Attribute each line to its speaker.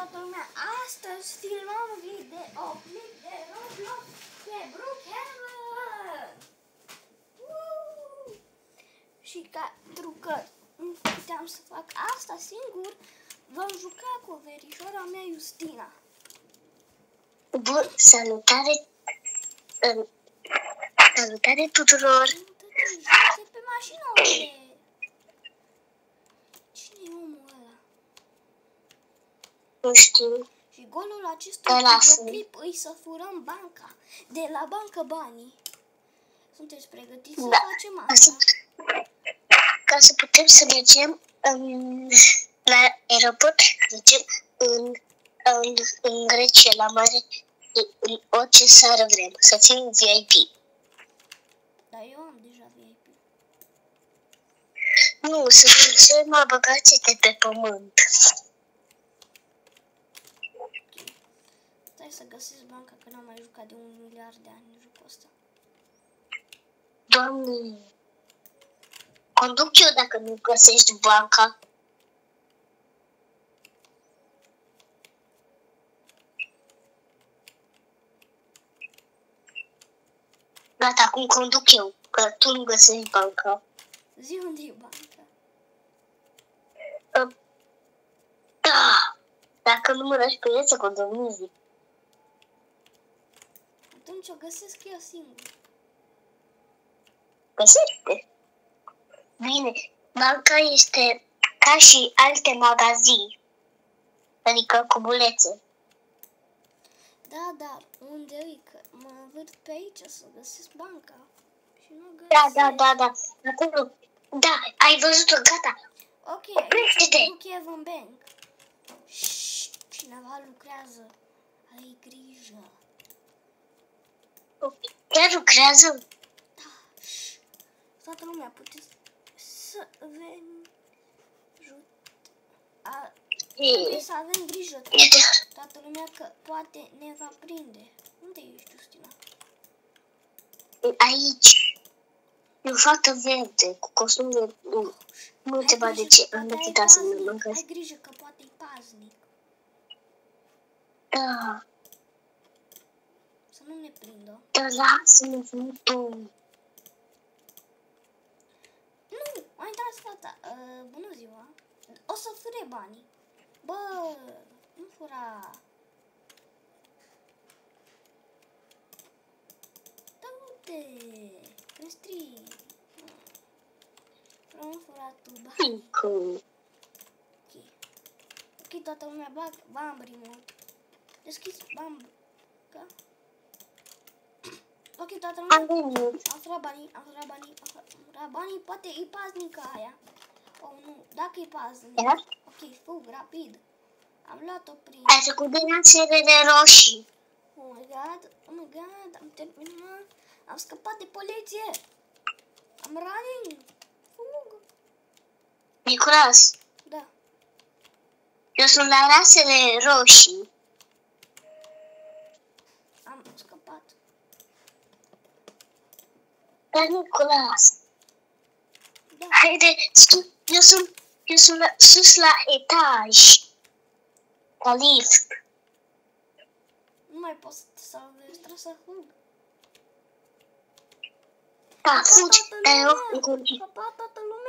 Speaker 1: toată lumea, astăzi filmăm videoclip de Roblox pe Brookhaven! Și pentru că nu puteam să fac asta singur, vom juca cu verișoara mea Justina.
Speaker 2: Bun, salutare! Salutare tuturor!
Speaker 1: Uite pe mașină, uite! Cine e omul ăla?
Speaker 2: Nu știu.
Speaker 1: Și golul acestui videoclip îi să furăm banca. De la bancă banii. Sunteți pregătiți să facem asta?
Speaker 2: Ca să putem să mergem la aeroport, mergem în Grecia, la mare, în orice seară vrem. Să fim VIP.
Speaker 1: Dar eu am deja VIP.
Speaker 2: Nu, să fim cei mai băgați de pe pământ.
Speaker 1: Stai să găsesc banca, că n-am mai jucat de 1 miliard de ani în jocul ăsta.
Speaker 2: Doamne, conduc eu dacă nu găsești banca. Gata, acum conduc eu, că tu nu găsești banca.
Speaker 1: Zi unde e banca.
Speaker 2: Da, dacă nu mă lași pe el să conduc, nu zic.
Speaker 1: Atunci o găsesc eu singur.
Speaker 2: Găsește. Bine, banca este ca și alte magazini, adică cu bulețe.
Speaker 1: Da, dar unde e? Că mă învârt pe aici să găsesc banca. Și nu
Speaker 2: Da,
Speaker 1: găsesc.
Speaker 2: acolo. Da, ai văzut-o, gata.
Speaker 1: Ok,
Speaker 2: Oprește-te.
Speaker 1: aici Brookhaven Bank. Șșș, cineva lucrează. Ai grijă.
Speaker 2: Chiar lucrează?
Speaker 1: Da, șș. Toată lumea puteți să veni. Trebuie să avem grijă. Toată lumea că poate ne va prinde. Unde ești, Justina?
Speaker 2: Aici. Eu fată verde, cu costum de... Nu întreba de ce am decida să mă mâncăs.
Speaker 1: Ai grijă că poate-i paznic.
Speaker 2: Da.
Speaker 1: Să nu ne prindă.
Speaker 2: Da, lasă-mă, tu.
Speaker 1: Nu, mai dați fata. Bună ziua. O să fure banii. Bă, nu fura. Da, uite. Crestri. Nu fura tu bani. Ok, toată lumea bambri mult. Deschizi bambri. Ok, toată lumea. Am furat banii, poate e paznică aia. Oh, nu, dacă e paznic. Ok, fug, rapid. Am luat-o prin...
Speaker 2: Ai făcut denunțele roșii.
Speaker 1: Oh my god, am terminat. Am scăpat de poliție. Am running. Fug.
Speaker 2: Nicolas.
Speaker 1: Da.
Speaker 2: Eu sunt la rasele roșii.
Speaker 1: Am scăpat.
Speaker 2: Dar Nicolas.
Speaker 1: Da.
Speaker 2: Haide, eu sunt sus la etaj. La lift.
Speaker 1: Nu mai pot să te salvezi, trebuie să fug.
Speaker 2: Da, fugi, dar eu în continuu.
Speaker 1: Scăpat toată lumea.